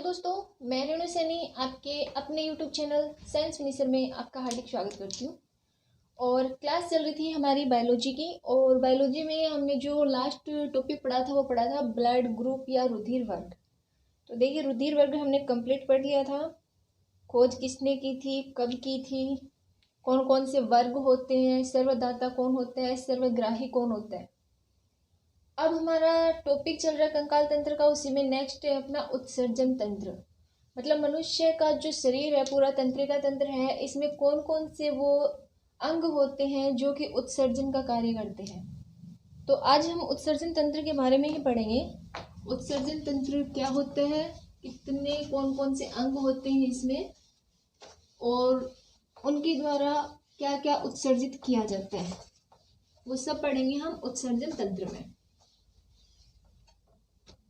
दोस्तों, मैं रेणु सैनी आपके अपने यूट्यूब चैनल साइंस फिनिशर में आपका हार्दिक स्वागत करती हूँ। और क्लास चल रही थी हमारी बायोलॉजी की, और बायोलॉजी में हमने जो लास्ट टॉपिक पढ़ा था वो पढ़ा था ब्लड ग्रुप या रुधिर वर्ग। तो देखिए, रुधिर वर्ग हमने कंप्लीट पढ़ लिया था। खोज किसने की थी, कब की थी, कौन कौन से वर्ग होते हैं, सर्वदाता कौन होता है, सर्वग्राही कौन होता है। अब हमारा टॉपिक चल रहा है कंकाल तंत्र का, उसी में नेक्स्ट है अपना उत्सर्जन तंत्र। मतलब मनुष्य का जो शरीर है, पूरा तंत्रिका तंत्र है, इसमें कौन कौन से वो अंग होते हैं जो कि उत्सर्जन का कार्य करते हैं। तो आज हम उत्सर्जन तंत्र के बारे में ही पढ़ेंगे। उत्सर्जन तंत्र क्या होता है, कितने कौन कौन से अंग होते हैं इसमें, और उनके द्वारा क्या क्या उत्सर्जित किया जाता है, वो सब पढ़ेंगे हम उत्सर्जन तंत्र में।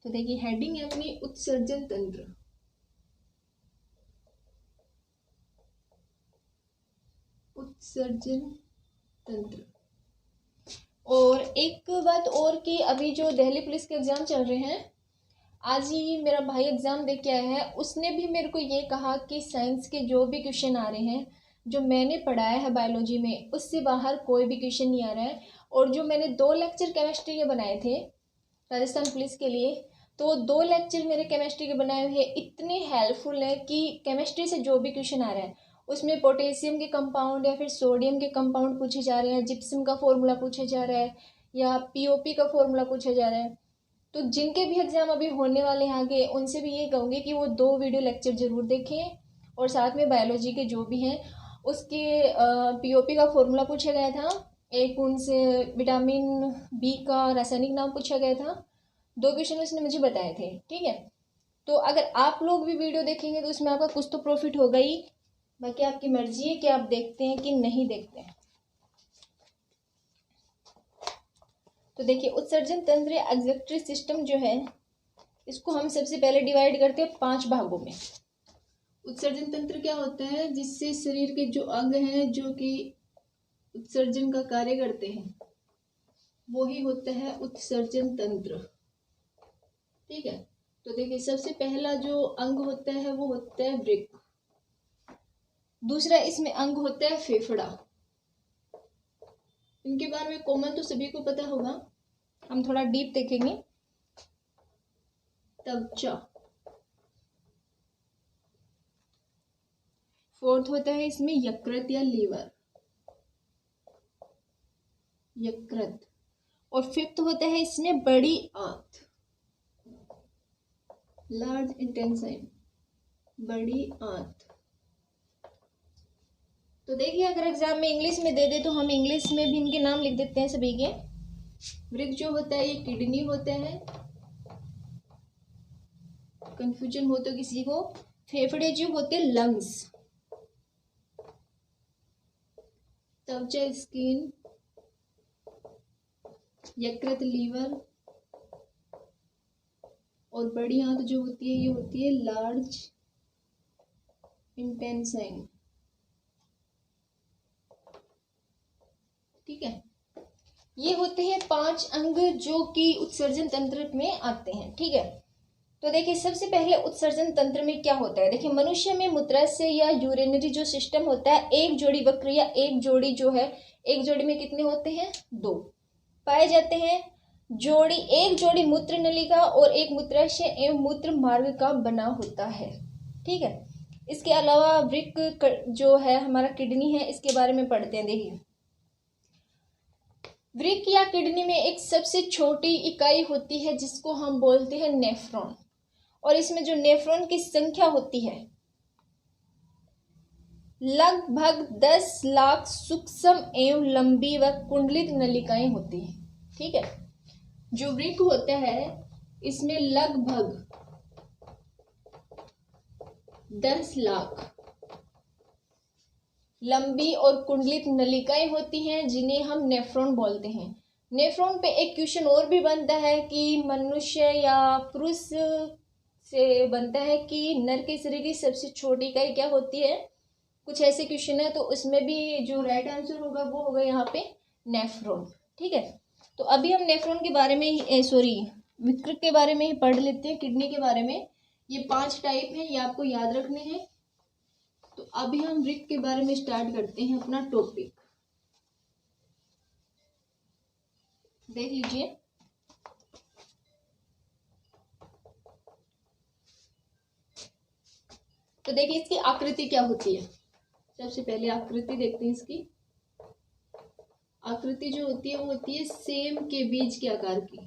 तो देखिए, हेडिंग है अपनी उत्सर्जन तंत्र। उत्सर्जन तंत्र। और एक बात और कि अभी जो दिल्ली पुलिस के एग्जाम चल रहे हैं, आज ही मेरा भाई एग्जाम दे के आया है। उसने भी मेरे को ये कहा कि साइंस के जो भी क्वेश्चन आ रहे हैं, जो मैंने पढ़ाया है बायोलॉजी में, उससे बाहर कोई भी क्वेश्चन नहीं आ रहा है। और जो मैंने 2 लेक्चर केमिस्ट्री के बनाए थे राजस्थान पुलिस के लिए, तो 2 लेक्चर मेरे केमिस्ट्री के बनाए हुए इतने हेल्पफुल है कि केमिस्ट्री से जो भी क्वेश्चन आ रहा है उसमें पोटेशियम के कंपाउंड या फिर सोडियम के कंपाउंड पूछे जा रहे हैं, जिप्सम का फॉर्मूला पूछा जा रहा है, या पीओपी का फॉर्मूला पूछा जा रहा है। तो जिनके भी एग्जाम अभी होने वाले हैं आगे, उनसे भी ये कहूँगी कि वो 2 वीडियो लेक्चर जरूर देखें। और साथ में बायोलॉजी के जो भी हैं उसके पीओपी का फॉर्मूला पूछा गया था, एक उनसे विटामिन बी का रासायनिक नाम पूछा गया था। 2 क्वेश्चन उसने मुझे बताए थे, ठीक है। तो अगर आप लोग भी वीडियो देखेंगे तो उसमें आपका कुछ तो प्रॉफिट होगा ही। बाकी आपकी मर्जी है कि आप देखते हैं कि नहीं देखते हैं। तो देखिए, उत्सर्जन तंत्र या एक्जेक्टरी सिस्टम जो है, इसको हम सबसे पहले डिवाइड करते हैं 5 भागों में। उत्सर्जन तंत्र क्या होता है, जिससे शरीर के जो अंग हैं जो कि उत्सर्जन का कार्य करते हैं, वो ही होता है उत्सर्जन तंत्र, ठीक है। तो देखिए, सबसे पहला जो अंग होता है वो होता है वृक्क। दूसरा इसमें अंग होता है फेफड़ा। इनके बारे में कॉमन तो सभी को पता होगा, हम थोड़ा डीप देखेंगे। त्वचा। फोर्थ होता है इसमें यकृत या लीवर, यकृत। और फिफ्थ होता है इसमें बड़ी आंत, लार्ज इंटेस्टाइन, बड़ी आंत। तो देखिए, अगर एग्जाम में इंग्लिश में दे दे तो हम इंग्लिश में भी इनके नाम लिख देते हैं सभी के। वृक्क जो होता है ये किडनी होता है, कंफ्यूजन हो तो किसी को। फेफड़े जो होते हैं लंग्स, त्वचा स्किन, यकृत लीवर, और बड़ी आंत जो होती है ये होती है लार्ज इंटेस्टाइन, ठीक है। ये होते हैं 5 अंग जो कि उत्सर्जन तंत्र में आते हैं, ठीक है। तो देखिए, सबसे पहले उत्सर्जन तंत्र में क्या होता है। देखिए, मनुष्य में मूत्राशय या यूरिनरी जो सिस्टम होता है, एक जोड़ी वक्र या एक जोड़ी जो है, एक जोड़ी में कितने होते हैं, 2 पाए जाते हैं। एक जोड़ी मूत्र नलिका और एक मूत्राशय एवं मूत्र मार्ग का बना होता है, ठीक है। इसके अलावा वृक्क जो है हमारा किडनी है, इसके बारे में पढ़ते हैं। देखिए, वृक्क या किडनी में एक सबसे छोटी इकाई होती है जिसको हम बोलते हैं नेफ्रॉन। और इसमें जो नेफ्रॉन की संख्या होती है, लगभग 10 लाख सूक्ष्म एवं लंबी व कुंडलित नलिकाएं होती हैं, ठीक है। जो वृक्क होता है इसमें लगभग 10 लाख लंबी और कुंडलित नलिकाएं होती हैं, जिन्हें हम नेफ्रॉन बोलते हैं। नेफ्रॉन पे एक क्वेश्चन और भी बनता है कि मनुष्य या पुरुष से बनता है कि नर के शरीर की सबसे छोटी इकाई क्या होती है, कुछ ऐसे क्वेश्चन है। तो उसमें भी जो राइट आंसर होगा वो होगा यहाँ पे नेफ्रॉन, ठीक है। तो अभी हम नेफ्रॉन के बारे में ही वृक्क के बारे में ही पढ़ लेते हैं, किडनी के बारे में ये 5 टाइप हैं, ये आपको याद रखने हैं। तो अभी हम वृक्क के बारे में स्टार्ट करते हैं अपना टॉपिक। देख लीजिए, तो देखिए इसकी आकृति क्या होती है। सबसे पहले आकृति देखते हैं इसकी। आकृति जो होती है वो होती है सेम के बीज के आकार की,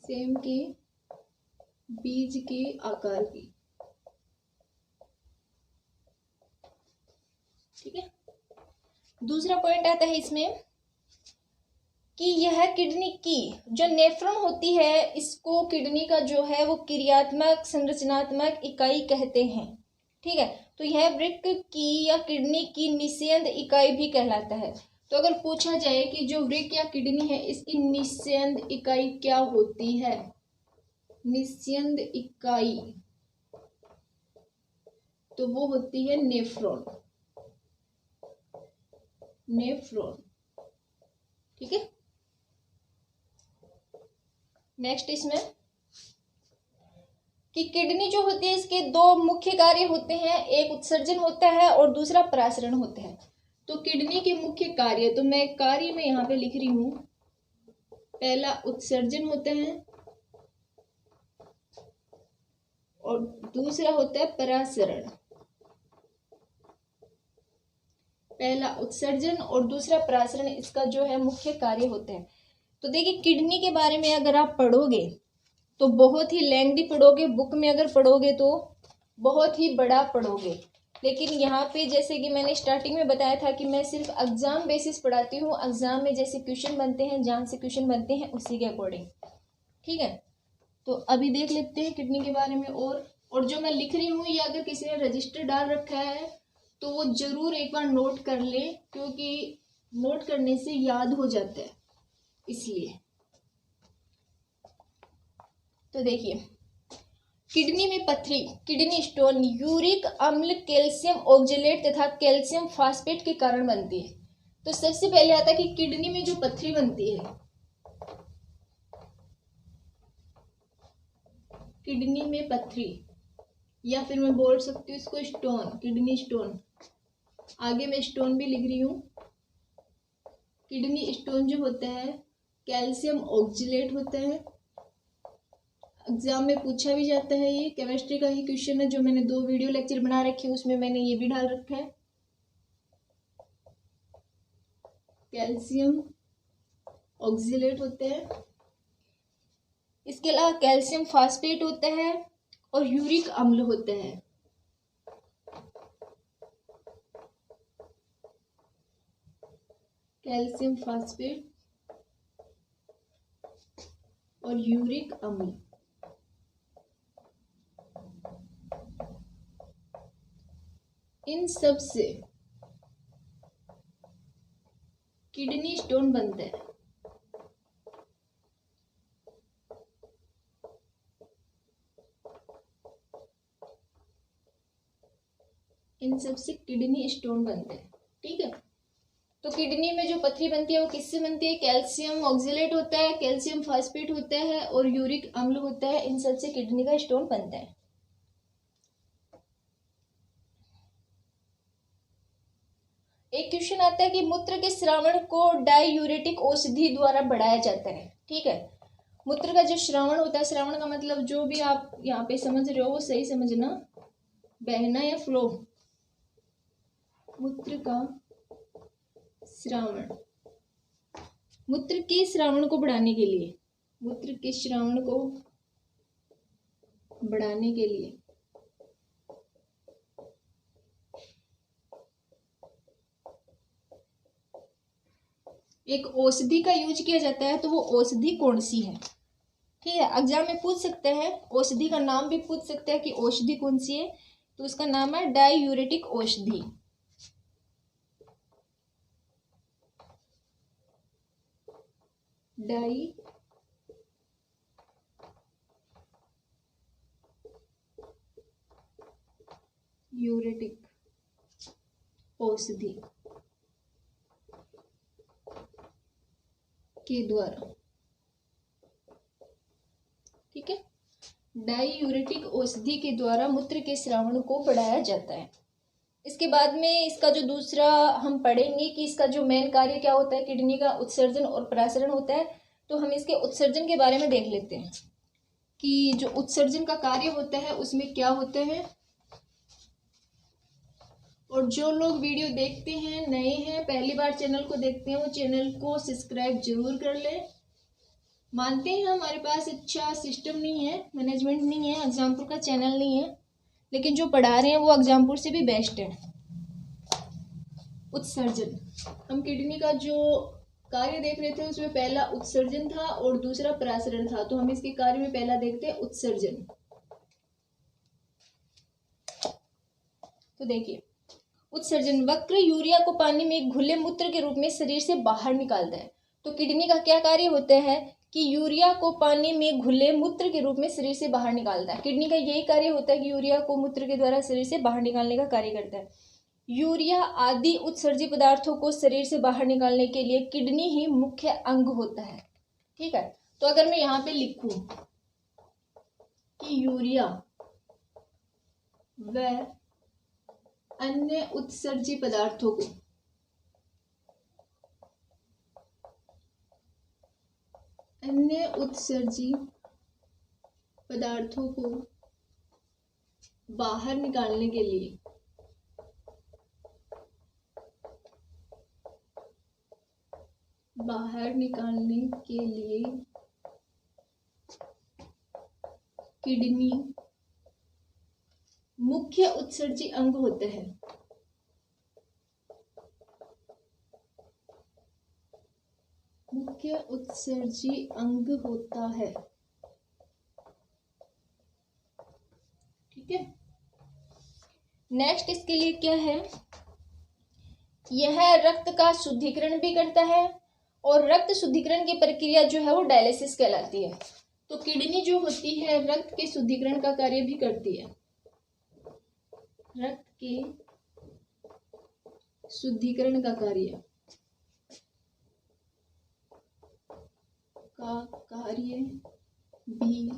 सेम के बीज के आकार की। ठीक है। दूसरा पॉइंट आता है इसमें कि यह किडनी की जो नेफ्रॉन होती है, इसको किडनी का जो है वो क्रियात्मक संरचनात्मक इकाई कहते हैं। ठीक है। तो यह वृक्क की या किडनी की निस्यंद इकाई भी कहलाता है। तो अगर पूछा जाए कि जो वृक्क या किडनी है इसकी निस्यंद इकाई क्या होती है, निस्यंद इकाई, तो वो होती है नेफ्रॉन। नेफ्रॉन। ठीक है। नेक्स्ट इसमें कि किडनी जो होती है इसके 2 मुख्य कार्य होते हैं, एक उत्सर्जन होता है और दूसरा परासरण होता है। तो किडनी के मुख्य कार्य, तो मैं कार्य में यहाँ पे लिख रही हूं, पहला उत्सर्जन होता है और दूसरा होता है परासरण। पहला उत्सर्जन और दूसरा परासरण, इसका जो है मुख्य कार्य होता है। तो देखिए किडनी के बारे में अगर आप पढ़ोगे तो बहुत ही लेंथी पढ़ोगे, बुक में अगर पढ़ोगे तो बहुत ही बड़ा पढ़ोगे। लेकिन यहाँ पे जैसे कि मैंने स्टार्टिंग में बताया था कि मैं सिर्फ एग्जाम बेसिस पढ़ाती हूँ, एग्जाम में जैसे क्वेश्चन बनते हैं, जहाँ से क्वेश्चन बनते हैं उसी के अकॉर्डिंग। ठीक है। तो अभी देख लेते हैं किडनी के बारे में। और जो मैं लिख रही हूँ, ये अगर किसी ने रजिस्टर डाल रखा है तो वो जरूर एक बार नोट कर ले, क्योंकि नोट करने से याद हो जाता है, इसलिए। तो देखिए किडनी में पथरी, किडनी स्टोन यूरिक अम्ल, कैल्शियम ऑक्जेलेट तथा कैल्शियम फास्फेट के कारण बनती है। तो सबसे पहले आता है कि किडनी में जो पथरी बनती है, किडनी में पथरी, या फिर मैं बोल सकती हूँ इसको स्टोन, किडनी स्टोन। आगे मैं स्टोन भी लिख रही हूँ। किडनी स्टोन जो होता है कैल्शियम ऑक्जेलेट होता है। एग्जाम में पूछा भी जाता है, ये केमिस्ट्री का ही क्वेश्चन है, जो मैंने 2 वीडियो लेक्चर बना रखे हैं उसमें मैंने ये भी डाल रखा है। कैल्शियम ऑक्जेलेट होते हैं। इसके अलावा कैल्शियम फास्फेट होता है और यूरिक अम्ल होता है। कैल्शियम फास्फेट और यूरिक अम्ल। इन सब से किडनी स्टोन बनता है। इन सब से किडनी स्टोन बनते हैं। ठीक है। तो किडनी में जो पथरी बनती है वो किससे बनती है? कैल्शियम ऑक्जेलेट होता है, कैल्शियम फास्फेट होता है और यूरिक अम्ल होता है। इन सब से किडनी का स्टोन बनता है। एक क्वेश्चन आता है कि मूत्र के श्रावण को डायूरेटिक औषधि द्वारा बढ़ाया जाता है। ठीक है। मूत्र का जो श्रावण होता है, श्रावण का मतलब जो भी आप यहाँ पे समझ रहे हो वो सही समझना, बहना या फ्लो। मूत्र का श्रावण, मूत्र के श्रावण को बढ़ाने के लिए, मूत्र के श्रावण को बढ़ाने के लिए एक औषधि का यूज किया जाता है। तो वो औषधि कौन सी है? ठीक है। एग्जाम में पूछ सकते हैं, औषधि का नाम भी पूछ सकते हैं कि औषधि कौन सी है। तो उसका नाम है डायूरेटिक औषधि। डायूरेटिक औषधि के द्वारा ठीक है। डाईयूरेटिक औषधि के द्वारा मूत्र के स्रावण को बढ़ाया जाता है। इसके बाद में इसका जो दूसरा हम पढ़ेंगे कि इसका जो मेन कार्य क्या होता है, किडनी का उत्सर्जन और प्रासरण होता है। तो हम इसके उत्सर्जन के बारे में देख लेते हैं कि जो उत्सर्जन का कार्य होता है उसमें क्या होता है। और जो लोग वीडियो देखते हैं, नए हैं, पहली बार चैनल को देखते हैं, वो चैनल को सब्सक्राइब जरूर कर लें। मानते हैं हमारे पास अच्छा सिस्टम नहीं है, मैनेजमेंट नहीं है, एग्जामपुर का चैनल नहीं है, लेकिन जो पढ़ा रहे हैं वो एग्जामपुर से भी बेस्ट है। उत्सर्जन, हम किडनी का जो कार्य देख रहे थे उसमें पहला उत्सर्जन था और दूसरा प्रासरण था। तो हम इसके कार्य में पहला देखते हैं उत्सर्जन। तो देखिए, उत्सर्जन वक्र यूरिया को पानी में एक घुले मूत्र के रूप में शरीर से बाहर निकालता है। तो किडनी का क्या कार्य होता है कि यूरिया को पानी में घुले मूत्र के रूप में शरीर से बाहर निकालता है। किडनी का यही कार्य होता है कि यूरिया को मूत्र के द्वारा शरीर से बाहर निकालने का कार्य करता है। यूरिया आदि उत्सर्जित पदार्थों को शरीर से बाहर निकालने के लिए किडनी ही मुख्य अंग होता है। ठीक है, तो अगर मैं यहाँ पे लिखूं कि यूरिया व अन्य उत्सर्जित पदार्थों को बाहर निकालने के लिए किडनी मुख्य उत्सर्जी अंग होते हैं। मुख्य उत्सर्जी अंग होता है। ठीक है, नेक्स्ट इसके लिए क्या है, यह रक्त का शुद्धिकरण भी करता है और रक्त शुद्धिकरण की प्रक्रिया जो है वो डायलिसिस कहलाती है। तो किडनी जो होती है रक्त के शुद्धिकरण का कार्य भी करती है। रक्त के शुद्धिकरण का कार्य भी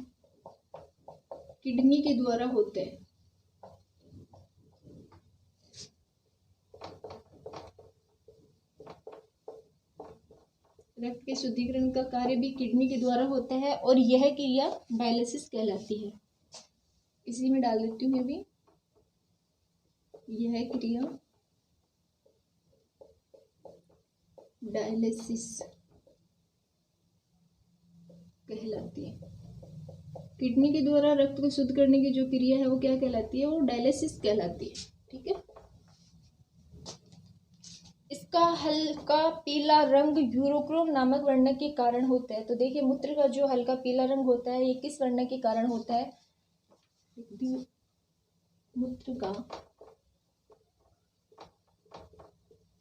किडनी के द्वारा होता है। रक्त के शुद्धिकरण का कार्य भी किडनी के द्वारा होता है और यह क्रिया डायलिसिस कहलाती है। इसी में डाल देती हूँ मैं भी, यह क्रिया डायलिसिस कहलाती है। किडनी के द्वारा रक्त को शुद्ध करने की जो क्रिया है वो क्या कहलाती है, वो डायलिसिस कहलाती है। ठीक है, इसका हल्का पीला रंग यूरोक्रोम नामक वर्ण के कारण होता है। तो देखिए, मूत्र का जो हल्का पीला रंग होता है ये किस वर्ण के कारण होता है, मूत्र का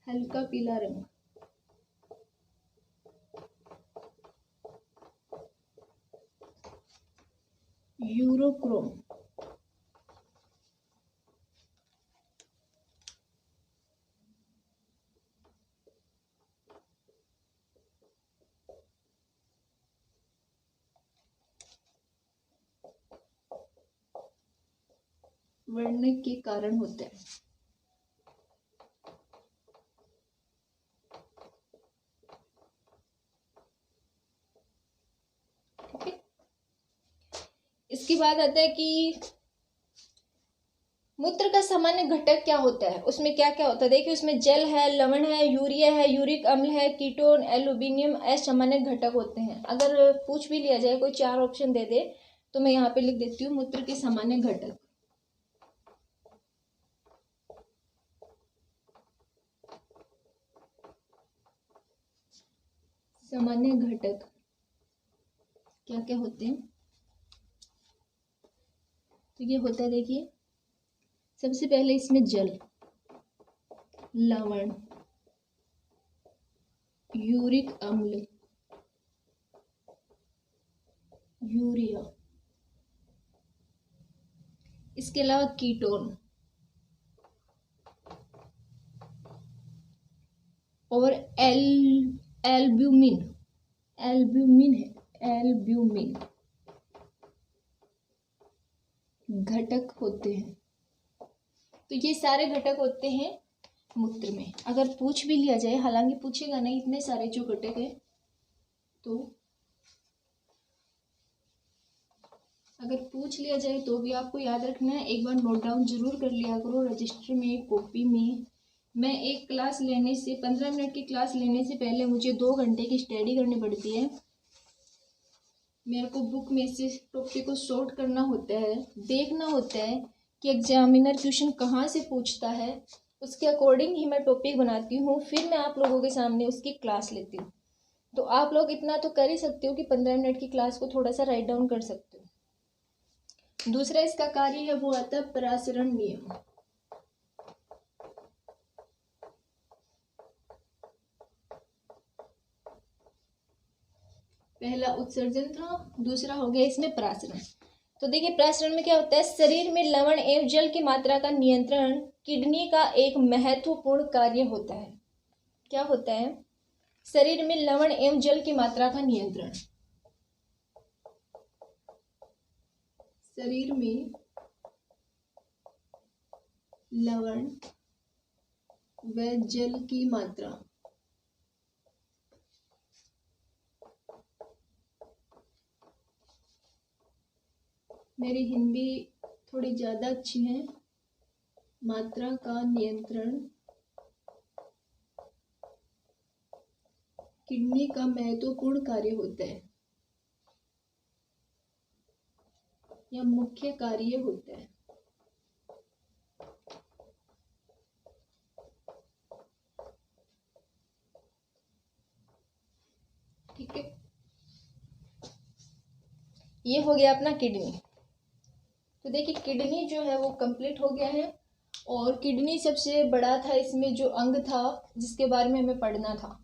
हल्का पीला रंग यूरोक्रोम वर्ण के कारण होता है। ठीक है, इसके बाद आता है कि मूत्र का सामान्य घटक क्या होता है, उसमें क्या क्या होता है। देखिए, उसमें जल है, लवण है, यूरिया है, यूरिक अम्ल है, कीटोन, एल्यूमिनियम असामान्य घटक होते हैं। अगर पूछ भी लिया जाए, कोई 4 ऑप्शन दे दे, तो मैं यहाँ पे लिख देती हूँ मूत्र के सामान्य घटक। सामान्य घटक क्या क्या होते हैं, तो ये होता है, देखिए, सबसे पहले इसमें जल, लवण, यूरिक अम्ल, यूरिया, इसके अलावा कीटोन और एल्ब्यूमिन है, एल्ब्यूमिन। घटक होते हैं? तो ये सारे घटक होते हैं मूत्र में। अगर पूछ भी लिया जाए, हालांकि पूछेगा नहीं इतने सारे जो घटक है, तो अगर पूछ लिया जाए तो भी आपको याद रखना है, एक बार नोट डाउन जरूर कर लिया करो रजिस्टर में, कॉपी में। मैं एक क्लास लेने से 15 मिनट की क्लास लेने से पहले मुझे 2 घंटे की स्टडी करनी पड़ती है। मेरे को बुक में से टॉपिक को सॉर्ट करना होता है, देखना होता है कि एग्जामिनर क्वेश्चन कहाँ से पूछता है, उसके अकॉर्डिंग ही मैं टॉपिक बनाती हूँ, फिर मैं आप लोगों के सामने उसकी क्लास लेती हूँ। तो आप लोग इतना तो कर ही सकते हो कि 15 मिनट की क्लास को थोड़ा सा राइट डाउन कर सकते हो। दूसरा इसका कार्य है वो आता है परासरण नियम। पहला उत्सर्जन था, दूसरा हो गया इसमें परासरण। तो देखिए परासरण में क्या होता है, शरीर में लवण एवं जल की मात्रा का नियंत्रण किडनी का एक महत्वपूर्ण कार्य होता है। क्या होता है? शरीर में लवण एवं जल की मात्रा का नियंत्रण। शरीर में लवण व जल की मात्रा मेरी हिंदी थोड़ी ज़्यादा अच्छी है। मात्रा का नियंत्रण किडनी का महत्वपूर्ण कार्य होता है या मुख्य कार्य होता है। ठीक है, ये हो गया अपना किडनी। तो देखिए किडनी जो है वो कंप्लीट हो गया है, और किडनी सबसे बड़ा था, इसमें जो अंग था जिसके बारे में हमें पढ़ना था।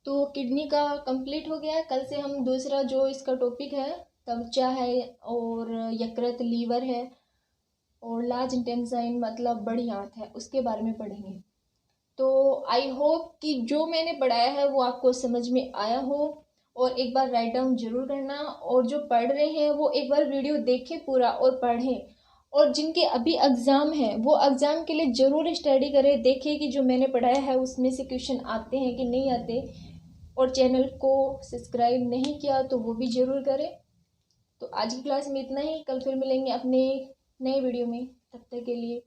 तो किडनी का कंप्लीट हो गया। कल से हम दूसरा जो इसका टॉपिक है, त्वचा है और यकृत, लीवर है और लार्ज इंटेस्टाइन मतलब बड़ी आंत है, उसके बारे में पढ़ेंगे। तो आई होप कि जो मैंने पढ़ाया है वो आपको समझ में आया हो, और एक बार राइट डाउन जरूर करना, और जो पढ़ रहे हैं वो एक बार वीडियो देखें पूरा और पढ़ें, और जिनके अभी एग्ज़ाम है वो एग्ज़ाम के लिए ज़रूर स्टडी करें, देखें कि जो मैंने पढ़ाया है उसमें से क्वेश्चन आते हैं कि नहीं आते, और चैनल को सब्सक्राइब नहीं किया तो वो भी ज़रूर करें। तो आज की क्लास में इतना ही, कल फिर मिलेंगे अपने नए वीडियो में, तब तक के लिए